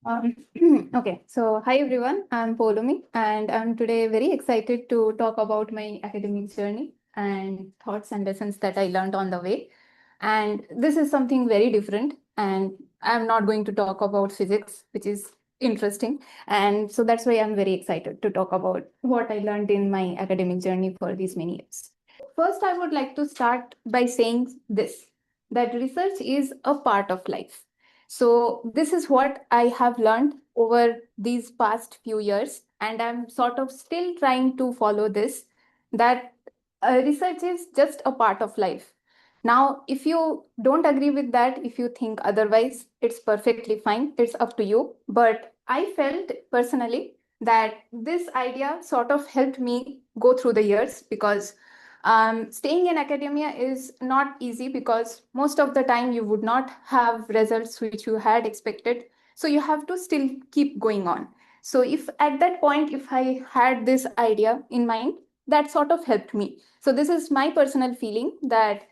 Um, okay, so hi everyone, I'm Poulami, and I'm today very excited to talk about my academic journey and thoughts and lessons that I learned on the way. And this is something very different, and I'm not going to talk about physics, which is interesting. And so that's why I'm very excited to talk about what I learned in my academic journey for these many years. First, I would like to start by saying this, that research is a part of life. So this is what I have learned over these past few years, and I'm sort of still trying to follow this, that research is just a part of life. Now, if you don't agree with that, if you think otherwise, it's perfectly fine. It's up to you. But I felt personally that this idea sort of helped me go through the years because staying in academia is not easy because most of the time you would not have results which you had expected. So you have to still keep going on. So if at that point, if I had this idea in mind, that sort of helped me. So this is my personal feeling that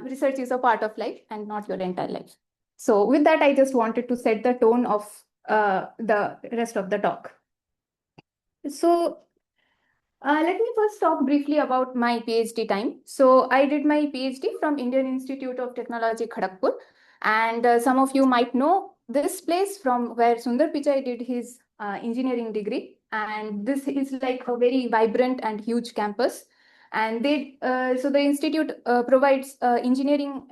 research is a part of life and not your entire life. So with that, I just wanted to set the tone of the rest of the talk. So let me first talk briefly about my PhD time. So I did my PhD from Indian Institute of Technology, Kharagpur. And some of you might know this place from where Sundar Pichai did his engineering degree. And this is like a very vibrant and huge campus. And so the institute provides engineering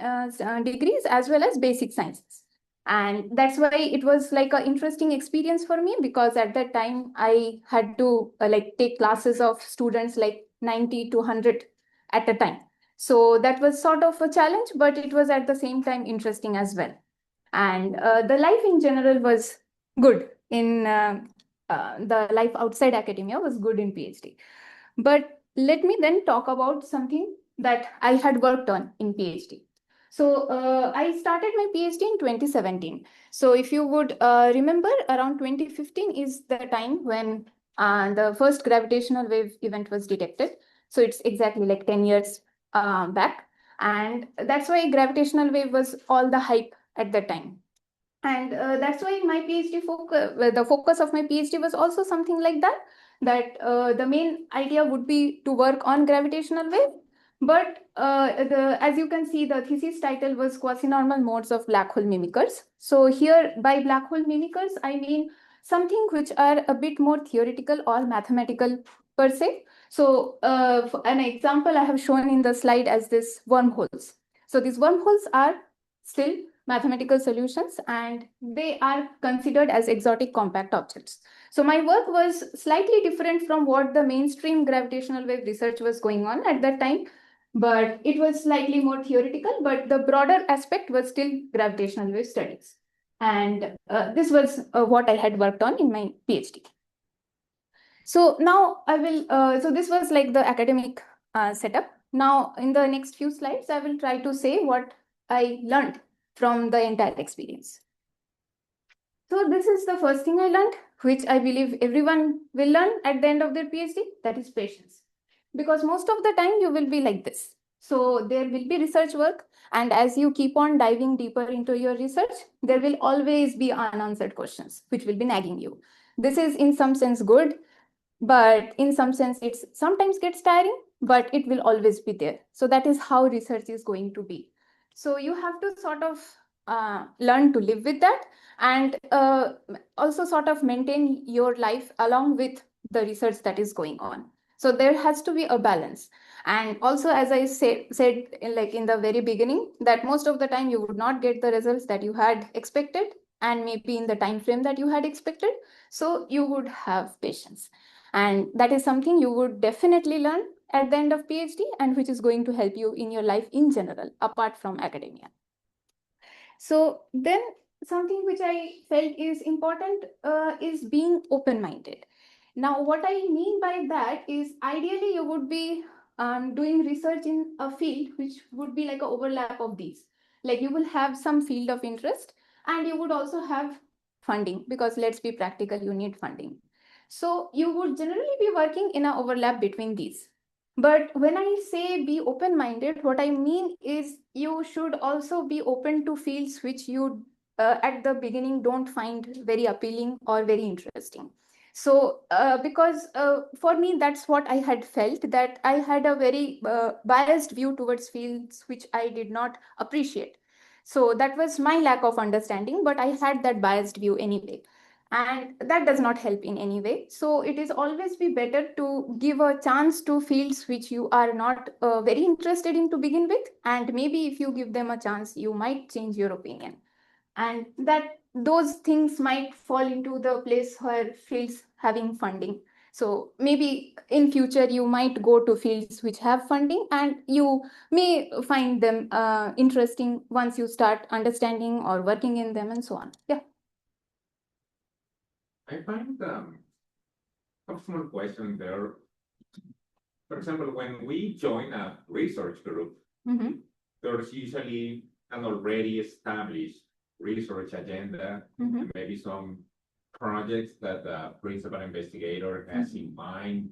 degrees as well as basic sciences. And that's why it was like an interesting experience for me because at that time I had to like take classes of students like 90 to 100 at a time. So that was sort of a challenge, but it was at the same time interesting as well. And the life in general was good in the life outside academia was good in PhD. But let me then talk about something that I had worked on in PhD. So I started my PhD in 2017. So if you would remember, around 2015 is the time when the first gravitational wave event was detected. So it's exactly like 10 years back. And that's why gravitational wave was all the hype at that time. And that's why my PhD focus, the focus of my PhD was also something like that, that the main idea would be to work on gravitational wave. But as you can see, the thesis title was quasi-normal modes of black hole mimickers. So here by black hole mimickers, I mean something which are a bit more theoretical or mathematical per se. So for an example I have shown in the slide as this wormholes. So these wormholes are still mathematical solutions and they are considered as exotic compact objects. So my work was slightly different from what the mainstream gravitational wave research was going on at that time, but it was slightly more theoretical, but the broader aspect was still gravitational wave studies. And this was what I had worked on in my PhD. So now so this was like the academic setup. Now in the next few slides, I will try to say what I learned from the entire experience. So this is the first thing I learned, which I believe everyone will learn at the end of their PhD, that is patience. Because most of the time you will be like this. So there will be research work, and as you keep on diving deeper into your research, there will always be unanswered questions, which will be nagging you. This is in some sense good, but in some sense it's sometimes gets tiring, but it will always be there. So that is how research is going to be. So you have to sort of learn to live with that and also sort of maintain your life along with the research that is going on. So there has to be a balance. And also, as I said like in the very beginning, that most of the time you would not get the results that you had expected and maybe in the time frame that you had expected. So you would have patience. And that is something you would definitely learn at the end of PhD and which is going to help you in your life in general, apart from academia. So then something which I felt is important is being open-minded. Now, what I mean by that is ideally you would be doing research in a field which would be like an overlap of these. Like you will have some field of interest and you would also have funding because let's be practical, you need funding. So you would generally be working in an overlap between these. But when I say be open-minded, what I mean is you should also be open to fields which you at the beginning don't find very appealing or very interesting. So because for me, that's what I had felt, that I had a very biased view towards fields which I did not appreciate. So that was my lack of understanding, but I had that biased view anyway. And that does not help in any way. So it is always be better to give a chance to fields which you are not very interested in to begin with. And maybe if you give them a chance, you might change your opinion. And that those things might fall into the place where fields having funding. So maybe in future you might go to fields which have funding, and you may find them interesting once you start understanding or working in them and so on. Yeah. I find a small question there. For example, when we join a research group, there's usually an already established research agenda, and maybe some projects that the principal investigator has in mind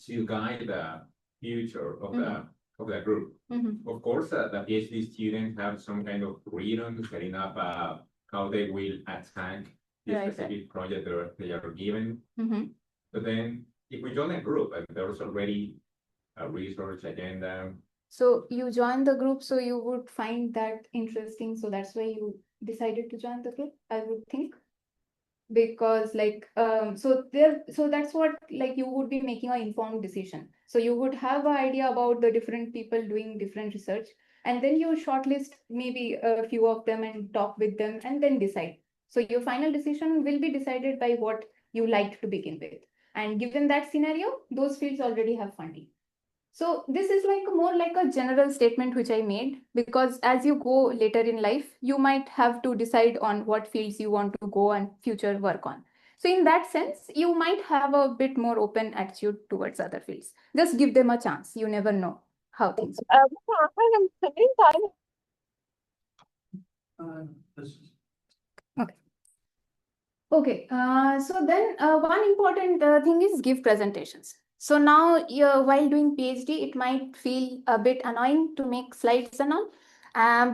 to guide the future of the group. Of course, the PhD students have some kind of freedom setting up how they will attack the specific project they are given. But then if we join a group and there's already a research agenda. So you join the group, so you would find that interesting. So that's why you decided to join the group, I would think. Because so that's what, like, you would be making an informed decision. So you would have an idea about the different people doing different research, and then you shortlist maybe a few of them and talk with them and then decide. So your final decision will be decided by what you liked to begin with. And given that scenario, those fields already have funding. So this is like more like a general statement which I made, because as you go later in life, you might have to decide on what fields you want to go and future work on. So in that sense, you might have a bit more open attitude towards other fields. Just give them a chance. You never know how things Okay. Okay, so then one important thing is give presentations. So now while doing PhD, it might feel a bit annoying to make slides and all,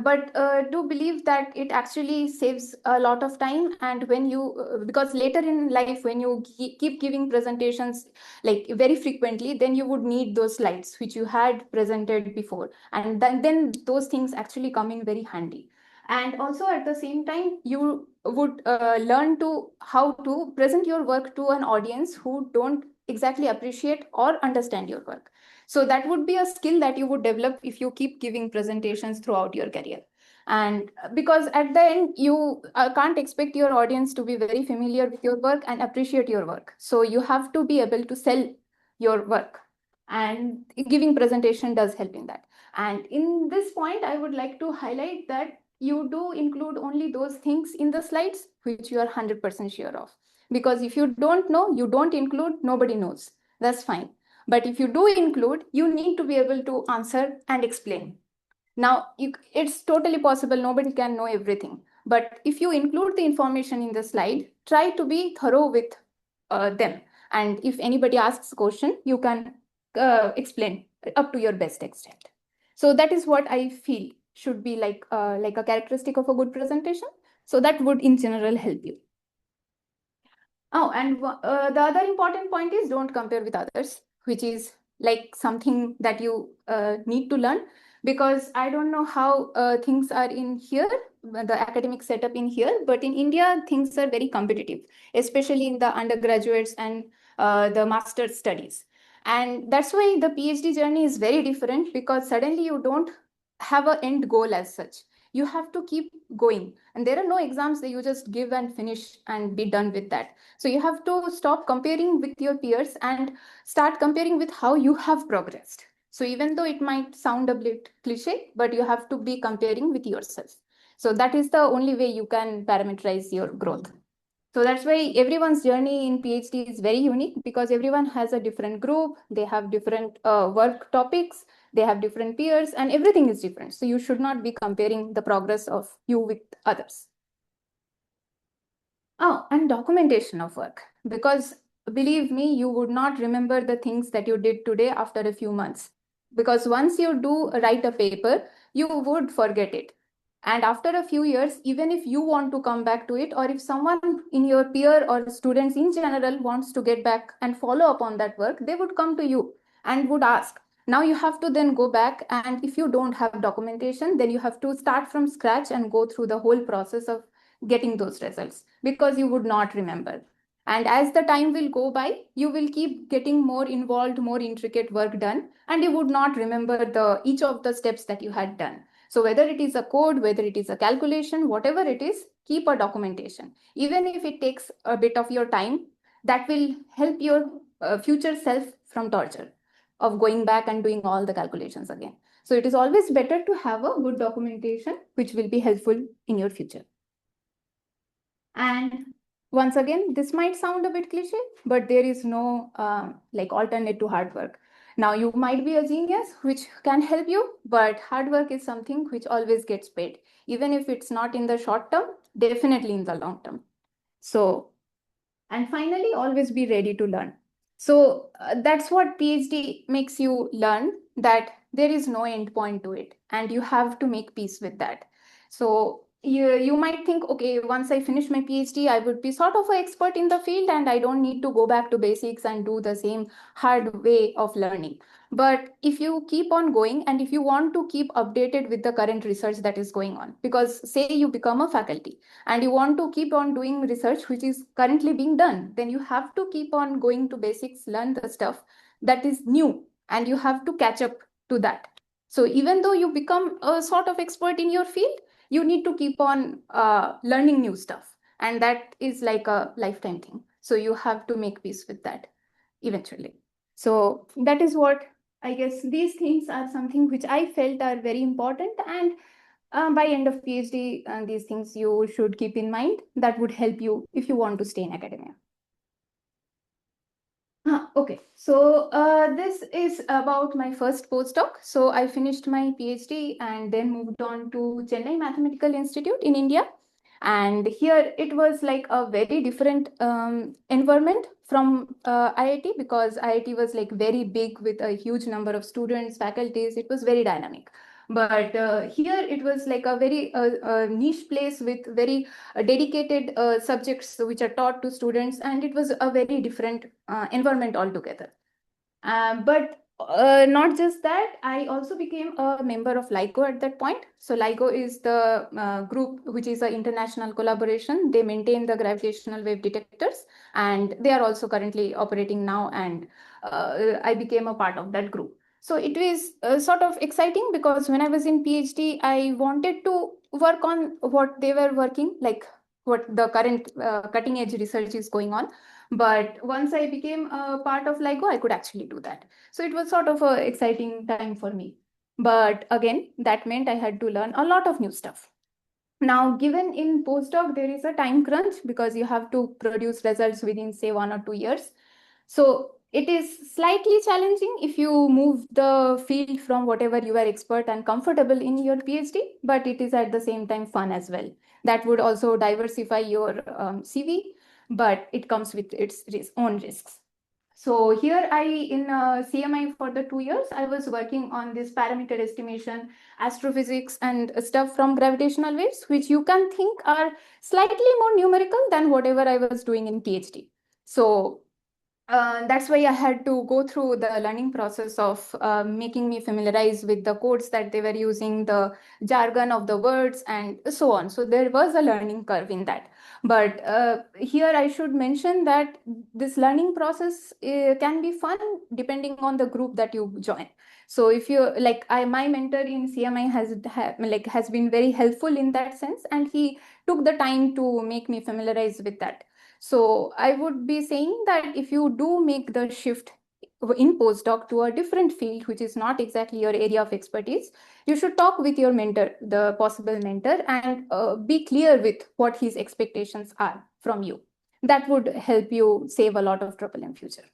but do believe that it actually saves a lot of time. And when you, because later in life, when you keep giving presentations like very frequently, then you would need those slides which you had presented before. And then those things actually come in very handy. And also at the same time, you would learn to how to present your work to an audience who don't exactly appreciate or understand your work. So that would be a skill that you would develop if you keep giving presentations throughout your career. And because at the end, you can't expect your audience to be very familiar with your work and appreciate your work. So you have to be able to sell your work. And giving presentation does help in that. And in this point, I would like to highlight that you do include only those things in the slides which you are 100% sure of. Because if you don't know, you don't include, nobody knows. That's fine. But if you do include, you need to be able to answer and explain. Now, it's totally possible nobody can know everything. But if you include the information in the slide, try to be thorough with them. And if anybody asks a question, you can explain up to your best extent. So that is what I feel should be like a characteristic of a good presentation. So that would in general help you. Oh, and the other important point is don't compare with others, which is like something that you need to learn, because I don't know how things are in here, the academic setup in here, but in India, things are very competitive, especially in the undergraduates and the master's studies. And that's why the PhD journey is very different, because suddenly you don't have an end goal as such. You have to keep going. And there are no exams that you just give and finish and be done with that. So you have to stop comparing with your peers and start comparing with how you have progressed. So even though it might sound a bit cliche, but you have to be comparing with yourself. So that is the only way you can parameterize your growth. So that's why everyone's journey in PhD is very unique, because everyone has a different group, they have different work topics, they have different peers, and everything is different. So you should not be comparing the progress of you with others. Oh, and documentation of work, because believe me, you would not remember the things that you did today after a few months. Because once you do write a paper, you would forget it. And after a few years, even if you want to come back to it, or if someone in your peer or students in general wants to get back and follow up on that work, they would come to you and would ask. Now you have to then go back, and if you don't have documentation, then you have to start from scratch and go through the whole process of getting those results, because you would not remember. And as the time will go by, you will keep getting more involved, more intricate work done, and you would not remember each of the steps that you had done. So whether it is a code, whether it is a calculation, whatever it is, keep a documentation. Even if it takes a bit of your time, that will help your future self from torture of going back and doing all the calculations again. So it is always better to have a good documentation, which will be helpful in your future. And once again, this might sound a bit cliche, but there is no alternate to hard work. Now, you might be a genius, which can help you, but hard work is something which always gets paid. Even if it's not in the short term, definitely in the long term. So, and finally, always be ready to learn. So that's what PhD makes you learn, that there is no end point to it, and you have to make peace with that. So you might think, okay, once I finish my PhD, I would be sort of an expert in the field and I don't need to go back to basics and do the same hard way of learning. But if you keep on going, and if you want to keep updated with the current research that is going on, because say you become a faculty and you want to keep on doing research which is currently being done, then you have to keep on going to basics, learn the stuff that is new, and you have to catch up to that. So even though you become a sort of expert in your field, you need to keep on learning new stuff, and that is like a lifetime thing. So you have to make peace with that eventually. So that is what I guess, these things are something which I felt are very important, and by end of PhD, these things you should keep in mind. That would help you if you want to stay in academia. Okay, so this is about my first postdoc. So I finished my PhD and then moved on to Chennai Mathematical Institute in India. And here it was like a very different environment from IIT, because IIT was like very big with a huge number of students, faculties. It was very dynamic. But here it was like a very niche place with very dedicated subjects which are taught to students, and it was a very different environment altogether. But not just that, I also became a member of LIGO at that point. So LIGO is the group which is an international collaboration. They maintain the gravitational wave detectors, and they are also currently operating now, and I became a part of that group. So it was sort of exciting, because when I was in PhD, I wanted to work on what they were working, like what the current cutting edge research is going on. But once I became a part of LIGO, I could actually do that. So it was sort of an exciting time for me. But again, that meant I had to learn a lot of new stuff. Now, given in postdoc, there is a time crunch because you have to produce results within, say, 1 or 2 years. So it is slightly challenging if you move the field from whatever you are expert and comfortable in your PhD, but it is at the same time fun as well. That would also diversify your CV, but it comes with its own risks. So here in CMI for the 2 years, I was working on this parameter estimation, astrophysics, and stuff from gravitational waves, which you can think are slightly more numerical than whatever I was doing in PhD. So that's why I had to go through the learning process of making me familiarize with the codes that they were using, the jargon of the words, and so on. So there was a learning curve in that. But here I should mention that this learning process can be fun depending on the group that you join. So if you my mentor in CMI has been very helpful in that sense, and he took the time to make me familiarize with that. So I would be saying that if you do make the shift in postdoc to a different field, which is not exactly your area of expertise, you should talk with your mentor, the possible mentor, and be clear with what his expectations are from you. That would help you save a lot of trouble in future.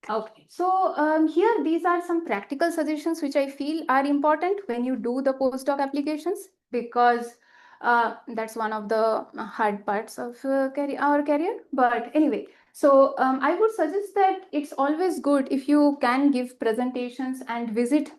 Okay, so here these are some practical suggestions which I feel are important when you do the postdoc applications, because that's one of the hard parts of our career. But anyway, so I would suggest that it's always good if you can give presentations and visit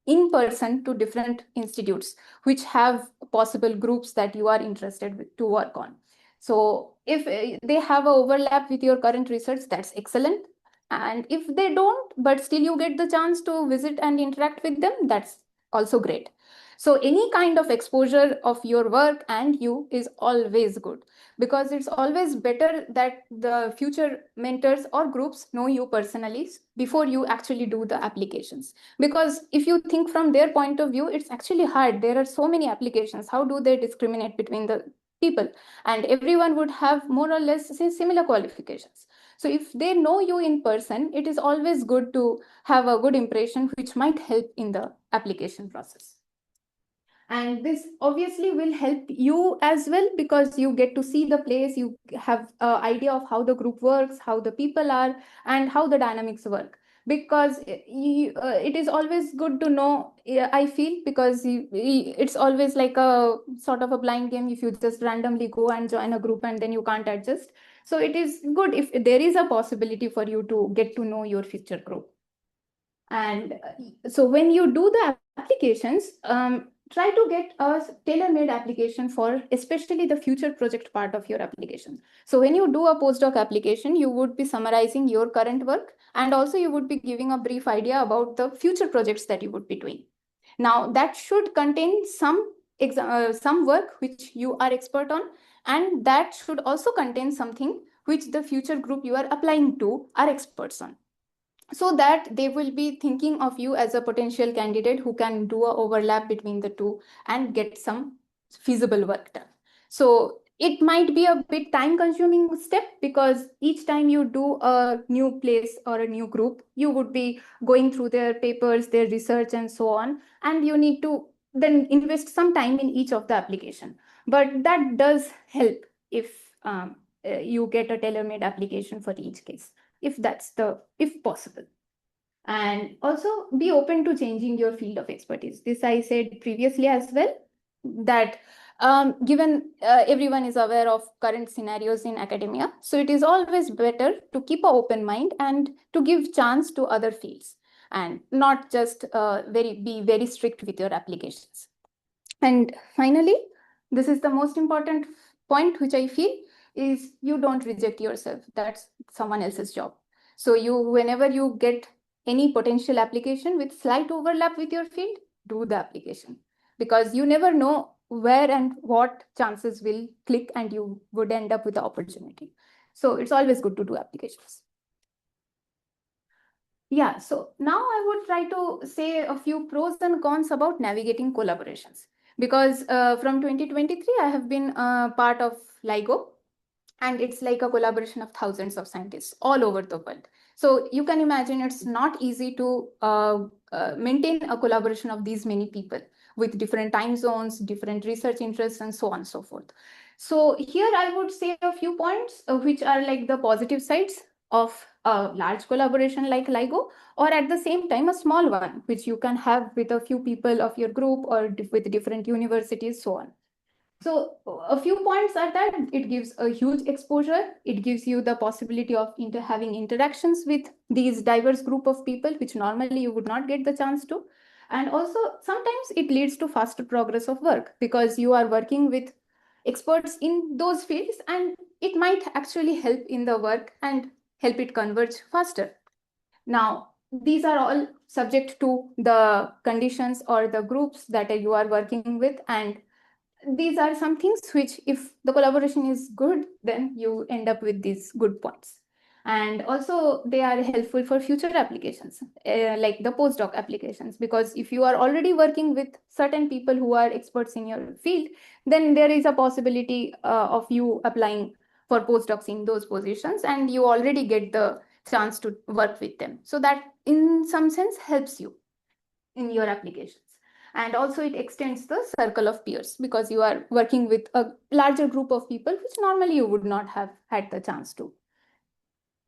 in person to different institutes which have possible groups that you are interested to work on. So if they have an overlap with your current research, that's excellent. And if they don't, but still you get the chance to visit and interact with them, that's also great. So any kind of exposure of your work and you is always good, because it's always better that the future mentors or groups know you personally before you actually do the applications. Because if you think from their point of view, it's actually hard. There are so many applications. How do they discriminate between the people? And everyone would have more or less similar qualifications. So if they know you in person, it is always good to have a good impression, which might help in the application process. And this obviously will help you as well, because you get to see the place, you have an idea of how the group works, how the people are, and how the dynamics work. Because it is always good to know, I feel, because it's always like a sort of a blind game if you just randomly go and join a group and then you can't adjust. So it is good if there is a possibility for you to get to know your future group. And so when you do the applications, try to get a tailor-made application for especially the future project part of your application. So when you do a postdoc application, you would be summarizing your current work, and also you would be giving a brief idea about the future projects that you would be doing. Now that should contain some work which you are expert on, and that should also contain something which the future group you are applying to are experts on, so that they will be thinking of you as a potential candidate who can do a overlap between the two and get some feasible work done. So it might be a bit time consuming step, because each time you do a new place or a new group, you would be going through their papers, their research, and so on, and you need to then invest some time in each of the application. But that does help if you get a tailor-made application for each case, if possible. And also be open to changing your field of expertise. This I said previously as well, that given everyone is aware of current scenarios in academia, so it is always better to keep an open mind and to give chance to other fields, and not just be very strict with your applications. And finally, this is the most important point, which I feel, is you don't reject yourself. That's someone else's job. So whenever you get any potential application with slight overlap with your field, do the application, because you never know where and what chances will click and you would end up with the opportunity. So it's always good to do applications. Yeah, so now I would try to say a few pros and cons about navigating collaborations, because from 2023, I have been part of LIGO, and it's like a collaboration of thousands of scientists all over the world. So you can imagine it's not easy to maintain a collaboration of these many people with different time zones, different research interests, and so on and so forth. So here I would say a few points which are like the positive sides of a large collaboration like LIGO, or at the same time a small one, which you can have with a few people of your group or with different universities, so on. So a few points are that it gives a huge exposure. It gives you the possibility of having interactions with these diverse group of people, which normally you would not get the chance to. And also sometimes it leads to faster progress of work, because you are working with experts in those fields, and it might actually help in the work and help it converge faster. Now, these are all subject to the conditions or the groups that you are working with, and these are some things which, if the collaboration is good, then you end up with these good points. And also they are helpful for future applications, like the postdoc applications, because if you are already working with certain people who are experts in your field, then there is a possibility of you applying for postdocs in those positions, and you already get the chance to work with them. So that in some sense helps you in your applications. And also it extends the circle of peers, because you are working with a larger group of people which normally you would not have had the chance to.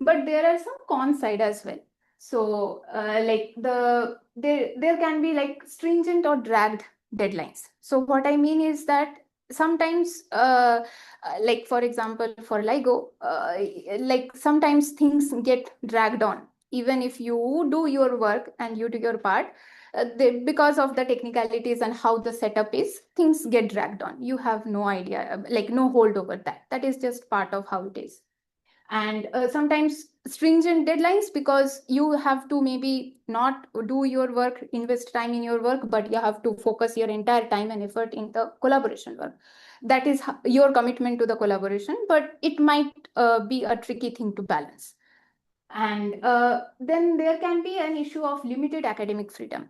But there are some con side as well. So like there can be like stringent or dragged deadlines. So what I mean is that sometimes like for example for LIGO, like sometimes things get dragged on. Even if you do your work and you do your part, because of the technicalities and how the setup is, things get dragged on. You have no idea, like no hold over that. That is just part of how it is. And sometimes stringent deadlines, because you have to maybe not do your work, invest time in your work, but you have to focus your entire time and effort in the collaboration work. That is your commitment to the collaboration, but it might be a tricky thing to balance. And then there can be an issue of limited academic freedom.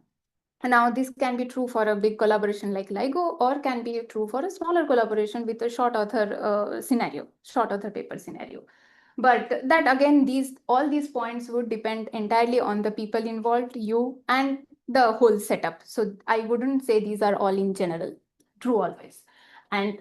Now, this can be true for a big collaboration like LIGO, or can be true for a smaller collaboration with a short author scenario, short author paper scenario. But that again, all these points would depend entirely on the people involved, you, and the whole setup. So I wouldn't say these are all in general true always. And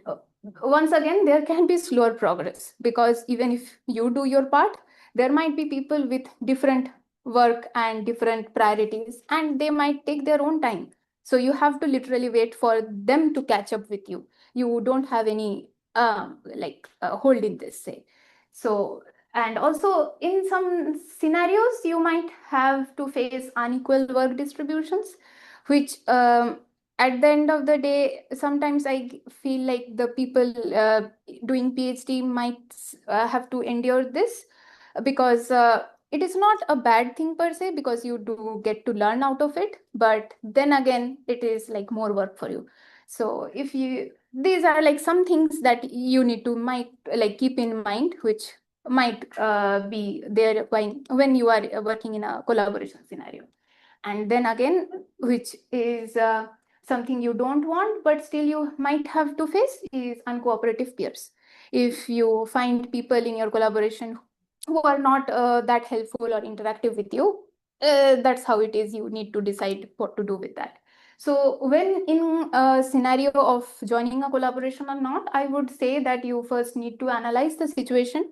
once again, there can be slower progress, because even if you do your part, there might be people with different work and different priorities, and they might take their own time. So you have to literally wait for them to catch up with you. You don't have any hold in this, say. So, and also in some scenarios, you might have to face unequal work distributions, which at the end of the day, sometimes I feel like the people doing PhD might have to endure this, because it is not a bad thing per se, because you do get to learn out of it, but then again, it is like more work for you. So if you, these are like some things that you need to might like keep in mind, which might be there when you are working in a collaboration scenario. And then again, which is something you don't want, but still you might have to face, is uncooperative peers. If you find people in your collaboration who are not that helpful or interactive with you, that's how it is. You need to decide what to do with that. So when in a scenario of joining a collaboration or not, I would say that you first need to analyze the situation,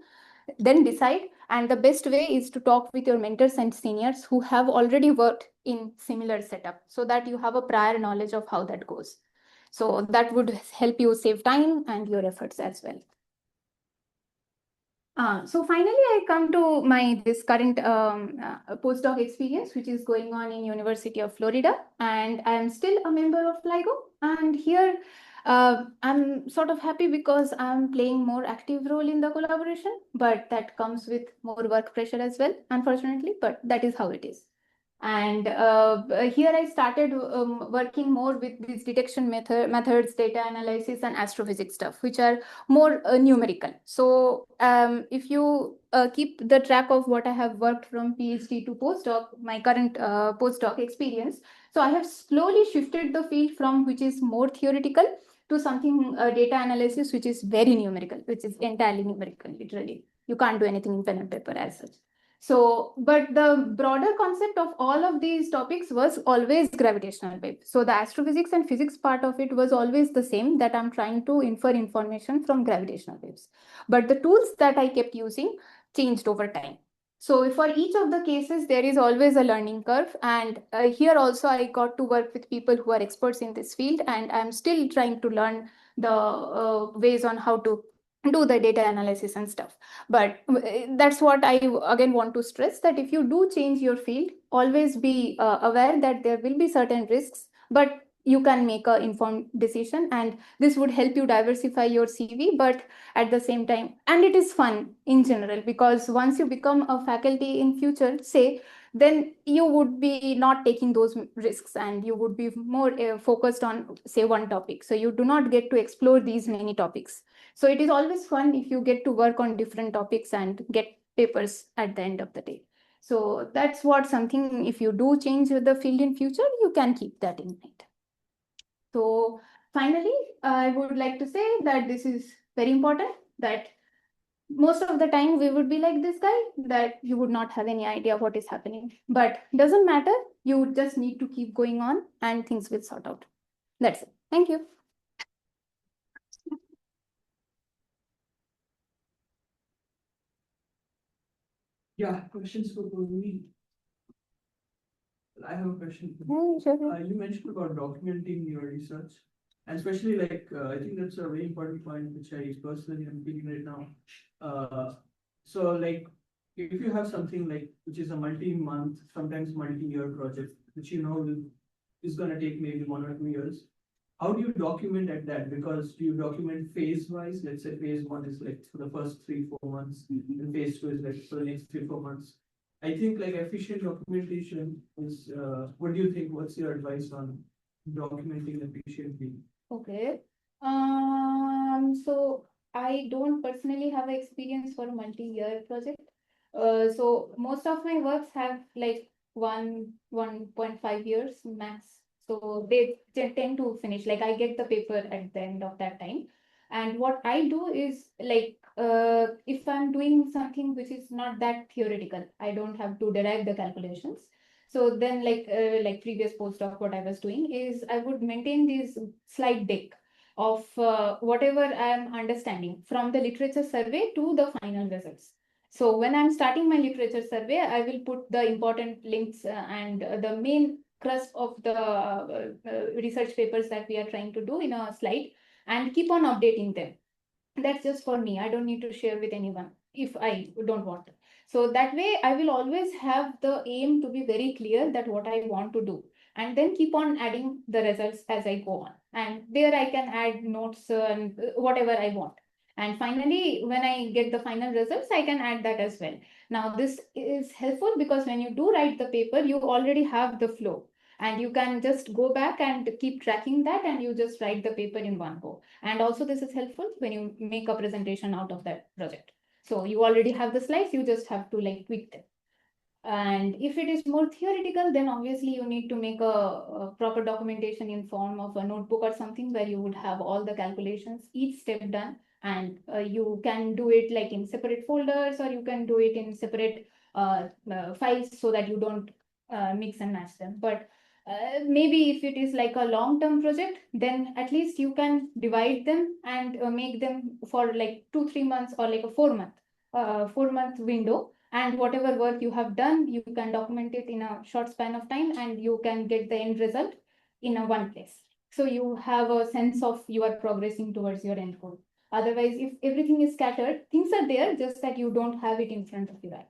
then decide. And the best way is to talk with your mentors and seniors who have already worked in similar setup, so that you have a prior knowledge of how that goes. So that would help you save time and your efforts as well. So finally, I come to my this current postdoc experience, which is going on in University of Florida, and I am still a member of LIGO. And here, I'm sort of happy because I'm playing more active role in the collaboration, but that comes with more work pressure as well, unfortunately. But that is how it is. And here I started working more with these detection methods, data analysis, and astrophysics stuff, which are more numerical. So if you keep the track of what I have worked from PhD to postdoc, my current postdoc experience, so I have slowly shifted the field from which is more theoretical to something data analysis, which is very numerical, which is entirely numerical, literally. You can't do anything in pen and paper as such. So, but the broader concept of all of these topics was always gravitational wave. So the astrophysics and physics part of it was always the same, that I'm trying to infer information from gravitational waves. But the tools that I kept using changed over time. So for each of the cases, there is always a learning curve. And here also, I got to work with people who are experts in this field, and I'm still trying to learn the ways on how to do the data analysis and stuff. But that's what I again want to stress, that if you do change your field, always be aware that there will be certain risks, but you can make an informed decision, and this would help you diversify your CV. But at the same time, and it is fun in general, because once you become a faculty in future, say, then you would be not taking those risks, and you would be more focused on, say, one topic. So you do not get to explore these many topics. So it is always fun if you get to work on different topics and get papers at the end of the day. So that's what something, if you do change the field in future, you can keep that in mind. So finally, I would like to say that this is very important, that most of the time we would be like this guy, that you would not have any idea what is happening, but doesn't matter. You just need to keep going on and things will sort out. That's it. Thank you. Yeah, questions for Poulami. I have a question. Sure. You mentioned about documenting your research, and especially I think that's a very important point, which I personally am feeling right now. So if you have something which is a multi-month, sometimes multi-year project, which will is going to take maybe 1 or 2 years. How do you document at that? Because do you document phase wise? Let's say phase one is like for the first 3-4 months, and phase two is like for the next 3-4 months. I think like efficient documentation is, what do you think? What's your advice on documenting efficiently? Okay. So I don't personally have experience for a multi-year project. So most of my works have like 1.5 years max. So they tend to finish. Like I get the paper at the end of that time. And what I do is like if I'm doing something which is not that theoretical, I don't have to derive the calculations. So then like previous postdoc, what I was doing is I would maintain this slide deck of whatever I am understanding from the literature survey to the final results. So when I'm starting my literature survey, I will put the important links and the main crust of the research papers that we are trying to do in a slide and keep on updating them. That's just for me. I don't need to share with anyone if I don't want to. So that way I will always have the aim to be very clear that what I want to do, and then keep on adding the results as I go on. And there I can add notes and whatever I want. And finally, when I get the final results, I can add that as well. Now, this is helpful because when you do write the paper, you already have the flow. And you can just go back and keep tracking that, and you just write the paper in one go. And also this is helpful when you make a presentation out of that project. So you already have the slides, you just have to like tweak them. And if it is more theoretical, then obviously you need to make a proper documentation in form of a notebook or something where you would have all the calculations, each step done. And you can do it like in separate folders, or you can do it in separate files so that you don't mix and match them. But maybe if it is like a long-term project, then at least you can divide them and make them for like 2-3 months or like a 4-month window. And whatever work you have done, you can document it in a short span of time, and you can get the end result in a one place. So you have a sense of you are progressing towards your end goal. Otherwise, if everything is scattered, things are there, just that you don't have it in front of your eye.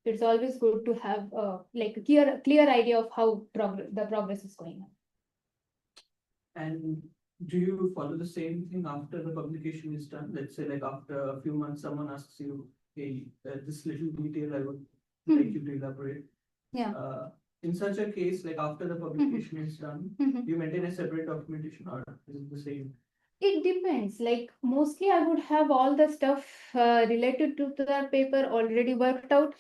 It's always good to have like a clear idea of how the progress is going on. And do you follow the same thing after the publication is done? Let's say like after a few months, someone asks you, hey, this little detail I would like you to elaborate. Yeah. In such a case, like after the publication is done, you maintain a separate documentation, or is it the same? It depends. Like mostly I would have all the stuff related to that paper already worked out.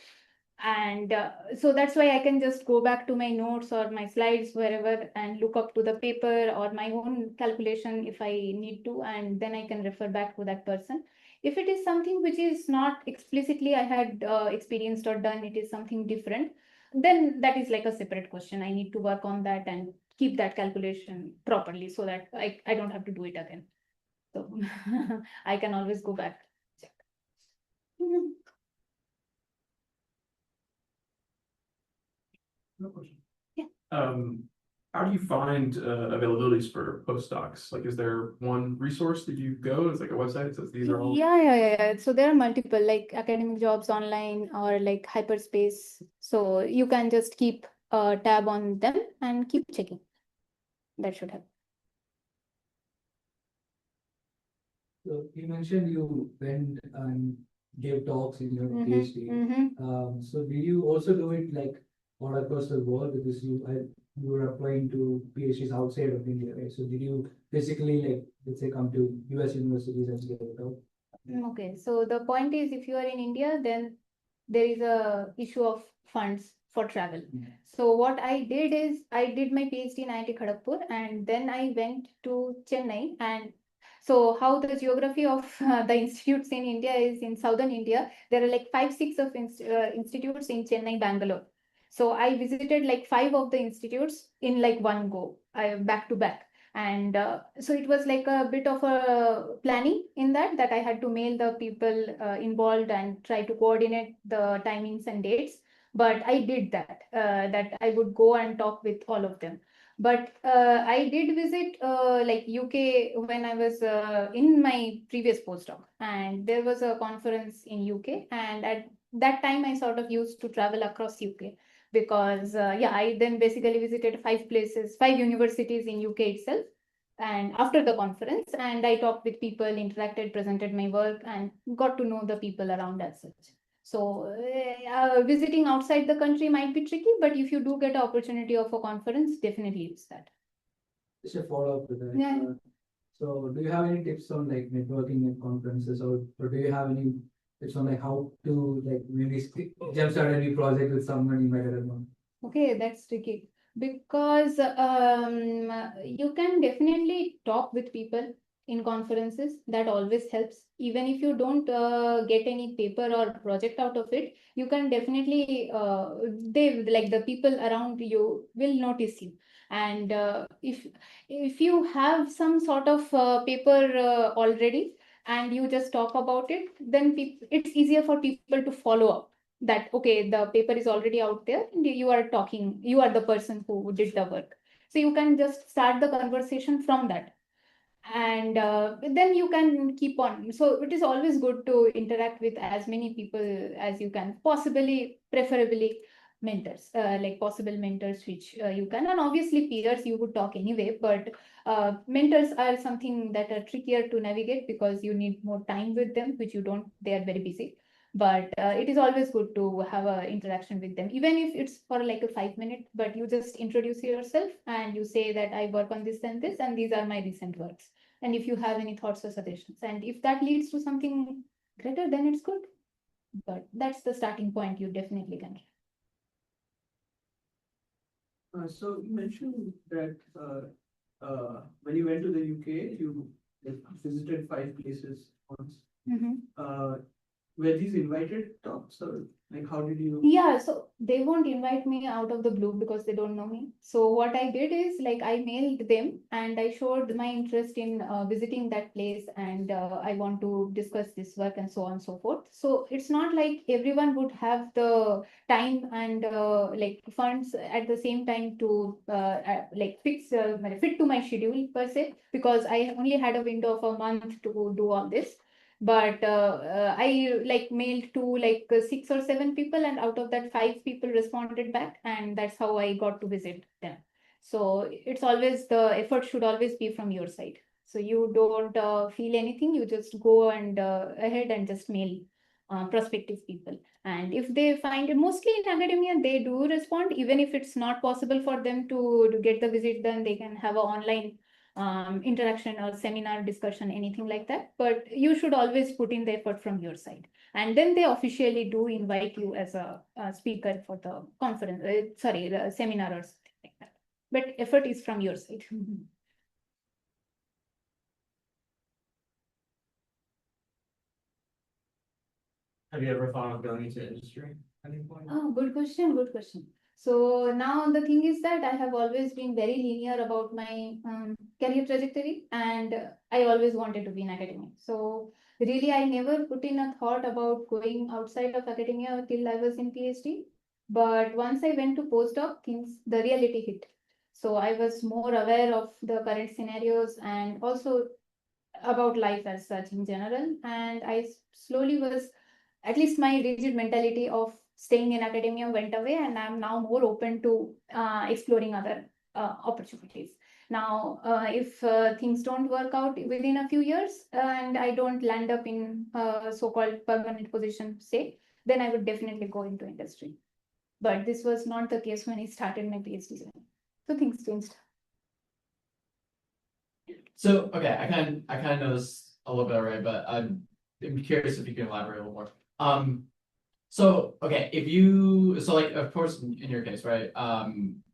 And so that's why I can just go back to my notes or my slides, wherever, and look up to the paper or my own calculation if I need to, and then I can refer back to that person. If it is something which is not explicitly I had experienced or done, it is something different, then that is like a separate question. I need to work on that and keep that calculation properly so that I don't have to do it again. So I can always go back. Check. No question. Yeah. How do you find availabilities for postdocs? Like, is there one resource that you go? It's like a website that says these are all. Yeah. So there are multiple like academic jobs online or like hyperspace. So you can just keep a tab on them and keep checking. That should help. So you mentioned you went and gave talks in your PhD. So did you also do it like all across the world, because you were applying to PhDs outside of India, right? So did you basically like, let's say, come to US universities and give a talk? Okay, so the point is, if you are in India, then there is a issue of funds for travel. So what I did is I did my PhD in IIT Kharagpur, and then I went to Chennai. And so how the geography of the institutes in India is, in southern India, there are like 5-6 of institutes in Chennai, Bangalore. So I visited like 5 of the institutes in like one go, back to back. And so it was like a bit of a planning in that I had to mail the people involved and try to coordinate the timings and dates. But I did that I would go and talk with all of them. But I did visit like UK when I was in my previous postdoc, and there was a conference in UK, and at that time I sort of used to travel across UK. because I then basically visited 5 universities in UK itself. And after the conference, and I talked with people, interacted, presented my work, and got to know the people around as such. So visiting outside the country might be tricky, but if you do get an opportunity of a conference, definitely use that. Just a follow-up to that. Yeah. So do you have any tips on like networking at conferences, or do you have any tips on like how to like maybe jumpstart a new project with someone you might have known? Okay, that's tricky because you can definitely talk with people in conferences. That always helps. Even if you don't get any paper or project out of it, you can definitely they like the people around you will notice you. And if you have some sort of paper already and you just talk about it, then it's easier for people to follow up that, okay, the paper is already out there and you are talking, you are the person who did the work. So you can just start the conversation from that. And then you can keep on. So it is always good to interact with as many people as you can, possibly, preferably mentors, like possible mentors which you can, and obviously peers you would talk anyway, but mentors are something that are trickier to navigate because you need more time with them, which you don't, they are very busy. But it is always good to have an interaction with them, even if it's for like a 5 minute, but you just introduce yourself and you say that I work on this and this, and these are my recent works. And if you have any thoughts or suggestions, and if that leads to something greater, then it's good. But that's the starting point. You definitely can. So you mentioned that when you went to the UK, you visited 5 places once. Were these invited talks, or like how did you? Yeah, so they won't invite me out of the blue because they don't know me. So what I did is like I mailed them and I showed my interest in visiting that place, and I want to discuss this work and so on and so forth. So it's not like everyone would have the time and like funds at the same time to like fit to my schedule per se, because I only had a window of a month to do all this. But I like mailed to like 6 or 7 people, and out of that 5 people responded back, and that's how I got to visit them. So it's always, the effort should always be from your side. So you don't feel anything, you just go and ahead and just mail prospective people. And if they find it, mostly in academia, they do respond, even if it's not possible for them to get the visit, then they can have an online interaction or seminar discussion, anything like that. But you should always put in the effort from your side. And then they officially do invite you as a speaker for the conference, the seminar or something like that. But effort is from your side. Have you ever thought of going into industry at any point? Oh, good question, good question. So now the thing is that I have always been very linear about my career trajectory, and I always wanted to be in academia. So really, I never put in a thought about going outside of academia till I was in PhD. But once I went to postdoc, the reality hit. So I was more aware of the current scenarios and also about life as such in general. And I slowly was, at least my rigid mentality of staying in academia went away, and I'm now more open to exploring other opportunities. Now, if things don't work out within a few years and I don't land up in a so-called permanent position, say, then I would definitely go into industry. But this was not the case when I started my PhD journey. So things changed. So, okay, I kind of know this a little bit already, but I'm curious if you can elaborate a little more. So, okay, so like, of course, in your case, right,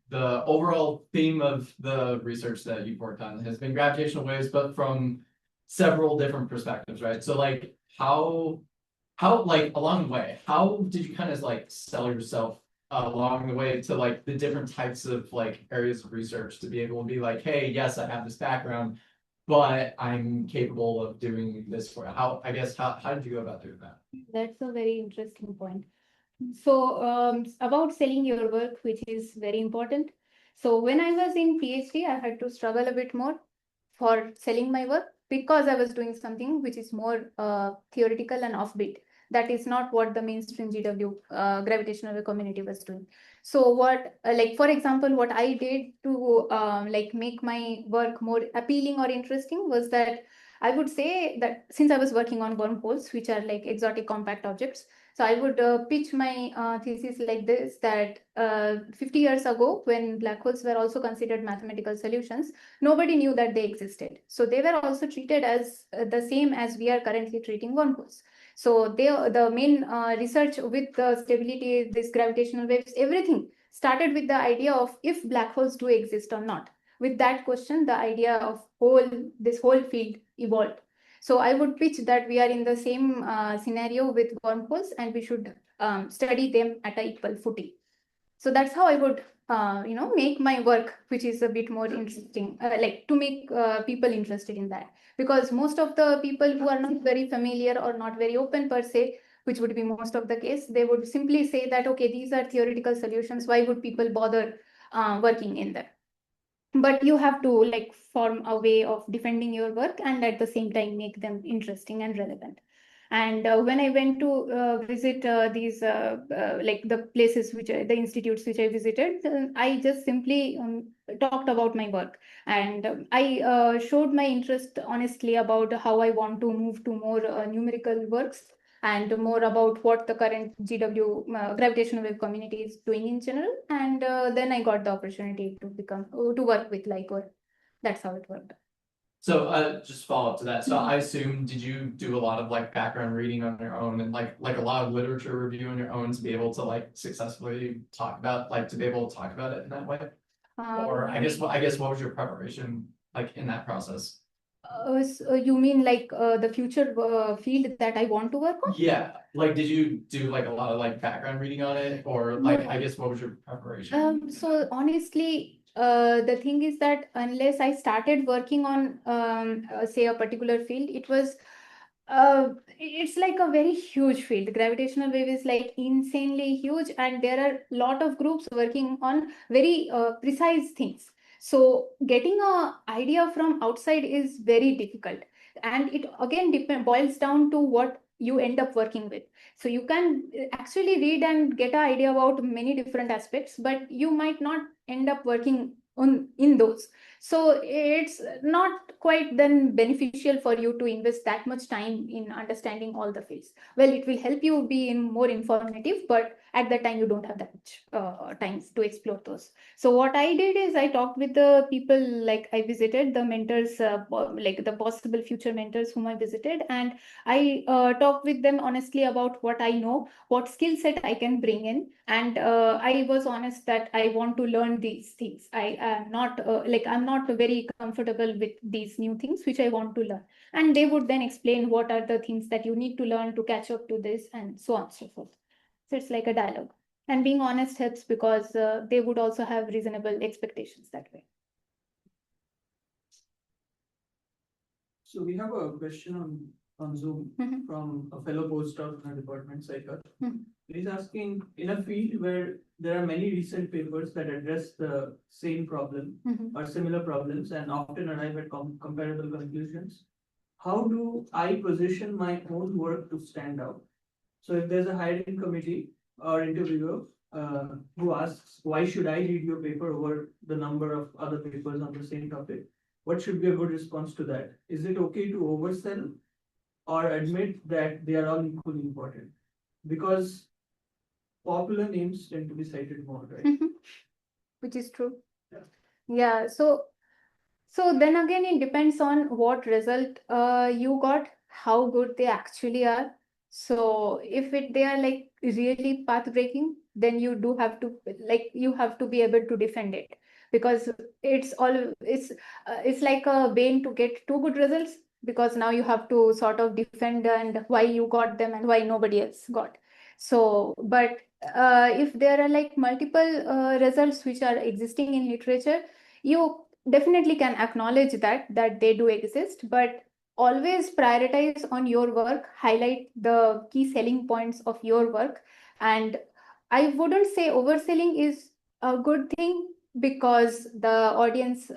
the overall theme of the research that you've worked on has been gravitational waves, but from several different perspectives, right? So like, how like along the way, how did you kind of like sell yourself along the way to like the different types of like areas of research to be able to be like, hey, yes, I have this background, but I'm capable of doing this for how did you go about doing that? That's a very interesting point. So about selling your work, which is very important. So when I was in PhD, I had to struggle a bit more for selling my work because I was doing something which is more theoretical and offbeat. that is not what the mainstream GW gravitational wave community was doing. So what, like for example, what I did to like make my work more appealing or interesting was that I would say that since I was working on wormholes, which are like exotic compact objects, so I would pitch my thesis like this, that 50 years ago, when black holes were also considered mathematical solutions, nobody knew that they existed. So they were also treated as the same as we are currently treating wormholes. So the main research with the stability, this gravitational waves, everything started with the idea of if black holes do exist or not. With that question, the idea of this whole field evolved. So I would pitch that we are in the same scenario with wormholes, and we should study them at an equal footing. So that's how I would make my work, which is a bit more interesting, like to make people interested in that. Because most of the people who are not very familiar or not very open per se, which would be most of the case, they would simply say that, okay, these are theoretical solutions. Why would people bother working in them? But you have to like form a way of defending your work and at the same time make them interesting and relevant. And when I went to visit these like the places the institutes which I visited, I just simply talked about my work, and I showed my interest honestly about how I want to move to more numerical works and more about what the current GW gravitational wave community is doing in general. And then I got the opportunity to work with LIGO. That's how it worked. So just follow up to that. So I assume, did you do a lot of like background reading on your own and like a lot of literature review on your own to be able to like successfully talk about to be able to talk about it in that way? Or I guess what was your preparation like in that process? So you mean like the future field that I want to work on? Yeah, like did you do like a lot of like background reading on it, or like I guess what was your preparation? So honestly, the thing is that unless I started working on say a particular field, it's like a very huge field. Gravitational wave is like insanely huge, and there are a lot of groups working on very precise things. So getting an idea from outside is very difficult, and it again boils down to what you end up working with. So you can actually read and get an idea about many different aspects, but you might not end up working in those. So it's not quite then beneficial for you to invest that much time in understanding all the fields. Well, it will help you be more informative, but at that time you don't have that much time to explore those. So what I did is I talked with the people, like I visited the mentors, like the possible future mentors whom I visited, and I talked with them honestly about what I know, what skill set I can bring in, and I was honest that I want to learn these things. I am not I'm not very comfortable with these new things which I want to learn, and they would then explain what are the things that you need to learn to catch up to this, and so on and so forth. So it's like a dialogue, and being honest helps because they would also have reasonable expectations that way. So we have a question on Zoom from a fellow postdoc in our department, Saika. He's asking, in a field where there are many recent papers that address the same problem or similar problems and often arrive at comparable conclusions, how do I position my own work to stand out? So if there's a hiring committee or interviewer who asks, why should I read your paper over the number of other papers on the same topic? What should be a good response to that? Is it okay to oversell or admit that they are all equally important? Because popular names tend to be cited more, right? Which is true. Yeah. So then again, it depends on what result you got, how good they actually are. So if they are like really path breaking, then you do have to be able to defend it, because it's like a bane to get two good results, because now you have to sort of defend and why you got them and why nobody else got. So, but if there are like multiple results which are existing in literature, you definitely can acknowledge that they do exist, but always prioritize on your work, highlight the key selling points of your work. And I wouldn't say overselling is a good thing, because the audience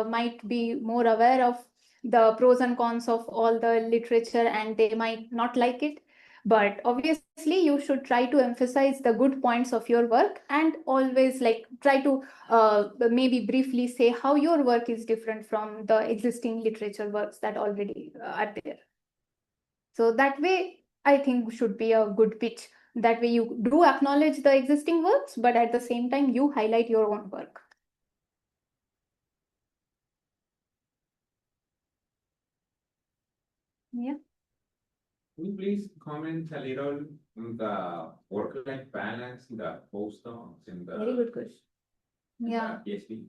might be more aware of the pros and cons of all the literature and they might not like it. But obviously, you should try to emphasize the good points of your work and always like try to maybe briefly say how your work is different from the existing literature works that already are there. So that way, I think should be a good pitch. That way you do acknowledge the existing works, but at the same time, you highlight your own work. Yeah. Could you please comment a little on the work-life balance in the postdocs in the Very good question. Yeah. PhD?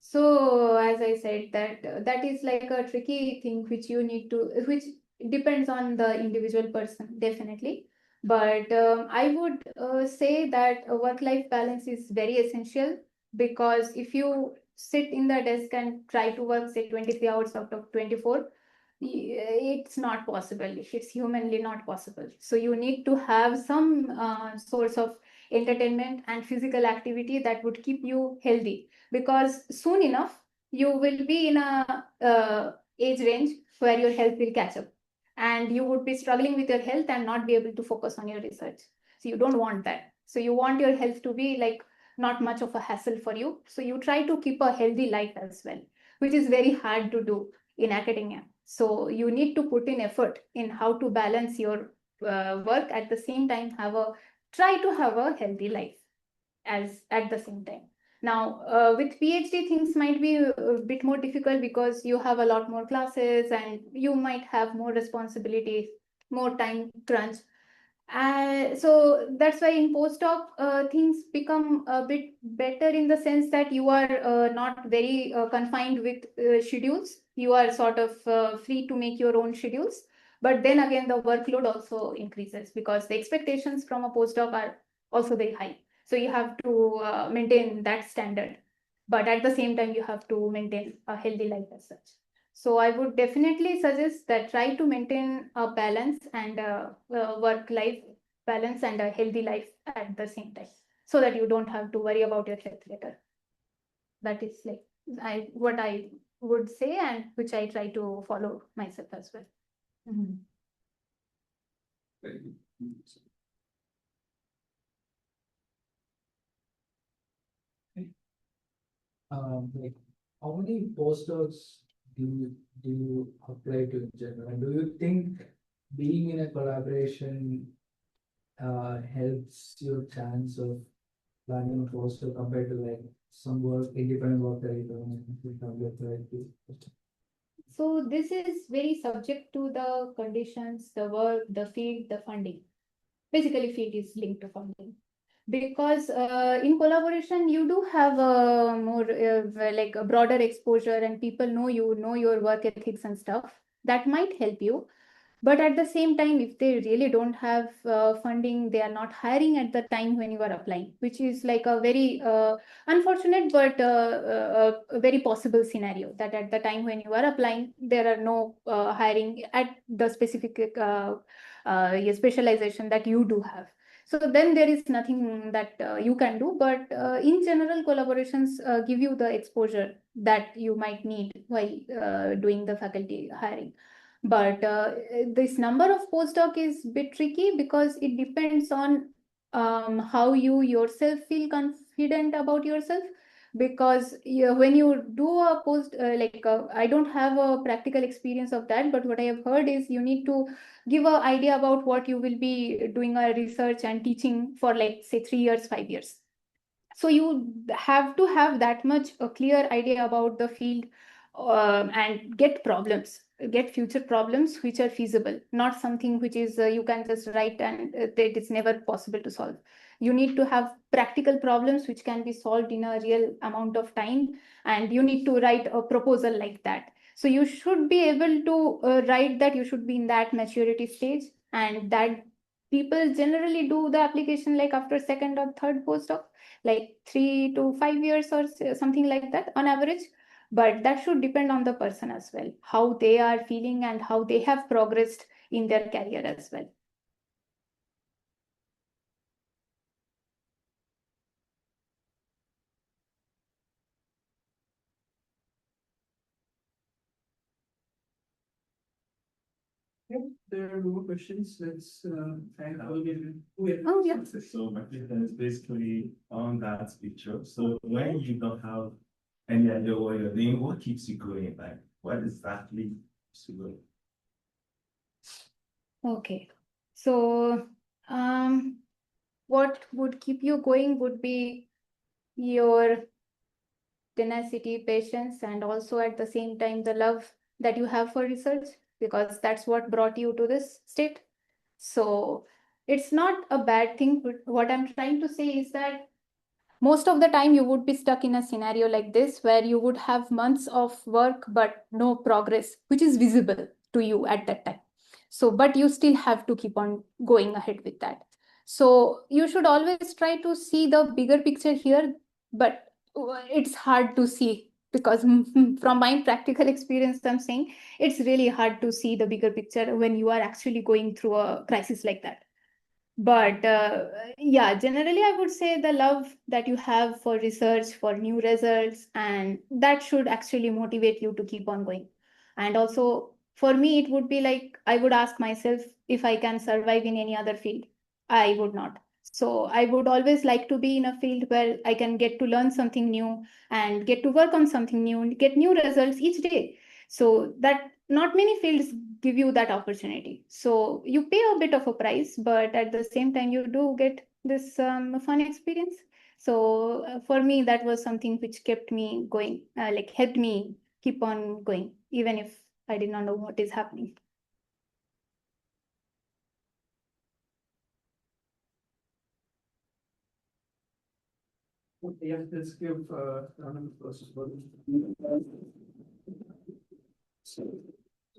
So as I said, that is like a tricky thing which you need to, which depends on the individual person, definitely. But I would say that a work-life balance is very essential, because if you sit in the desk and try to work, say, 23 hours out of 24, it's not possible. It's humanly not possible. So you need to have some source of entertainment and physical activity that would keep you healthy, because soon enough you will be in a age range where your health will catch up and you would be struggling with your health and not be able to focus on your research. So you don't want that. So you want your health to be like not much of a hassle for you. So you try to keep a healthy life as well, which is very hard to do in academia. So you need to put in effort in how to balance your work, at the same time try to have a healthy life as at the same time. Now, with PhD, things might be a bit more difficult because you have a lot more classes and you might have more responsibilities, more time crunch. So that's why in postdoc, things become a bit better in the sense that you are not very confined with schedules. You are sort of free to make your own schedules. But then again, the workload also increases because the expectations from a postdoc are also very high. So you have to maintain that standard. But at the same time, you have to maintain a healthy life as such. So I would definitely suggest that try to maintain a balance and a work-life balance and a healthy life at the same time, so that you don't have to worry about your health later. That is like what I would say, and which I try to follow myself as well. Mm-hmm. Thank you. Like, how many postdocs do you apply to in general? And do you think being in a collaboration helps your chance of landing a postdoc compared to like some work, independent work that you don't? So this is very subject to the conditions, the work, the field, the funding. Basically, field is linked to funding. Because in collaboration, you do have a more like a broader exposure, and people know you, know your work ethics and stuff. That might help you. But at the same time, if they really don't have funding, they are not hiring at the time when you are applying, which is like a very unfortunate but a very possible scenario, that at the time when you are applying, there are no hiring at the specific specialization that you do have. So then there is nothing that you can do. But in general, collaborations give you the exposure that you might need while doing the faculty hiring. But this number of postdoc is a bit tricky because it depends on how you yourself feel confident about yourself. Because when you do a I don't have a practical experience of that, but what I have heard is you need to give an idea about what you will be doing a research and teaching for, like, say, 3 years, 5 years. So you have to have that much a clear idea about the field, and get future problems which are feasible, not something which is you can just write and that it's never possible to solve. You need to have practical problems which can be solved in a real amount of time, and you need to write a proposal like that. So you should be able to write that. You should be in that maturity stage, and that people generally do the application like after second or third postdoc, like 3 to 5 years or something like that on average. But that should depend on the person as well, how they are feeling and how they have progressed in their career as well. There are no more questions. Let's thank Oh, yeah. So my question is basically on that picture. So when you don't have any idea what you're doing, what keeps you going? Like what exactly keeps you going? Okay. So, what would keep you going would be your tenacity, patience, and also at the same time the love that you have for research, because that's what brought you to this state. So it's not a bad thing, but what I'm trying to say is that most of the time you would be stuck in a scenario like this where you would have months of work but no progress, which is visible to you at that time. So, but you still have to keep on going ahead with that. So you should always try to see the bigger picture here, but it's hard to see because from my practical experience, I'm saying it's really hard to see the bigger picture when you are actually going through a crisis like that. But yeah, generally, I would say the love that you have for research, for new results, and that should actually motivate you to keep on going. And also, for me, it would be like I would ask myself if I can survive in any other field. I would not. So I would always like to be in a field where I can get to learn something new and get to work on something new and get new results each day. So that not many fields give you that opportunity. So you pay a bit of a price, but at the same time, you do get this fun experience. So for me, that was something which kept me going, like helped me keep on going, even if I did not know what is happening. Okay, yeah, let's give round of applause.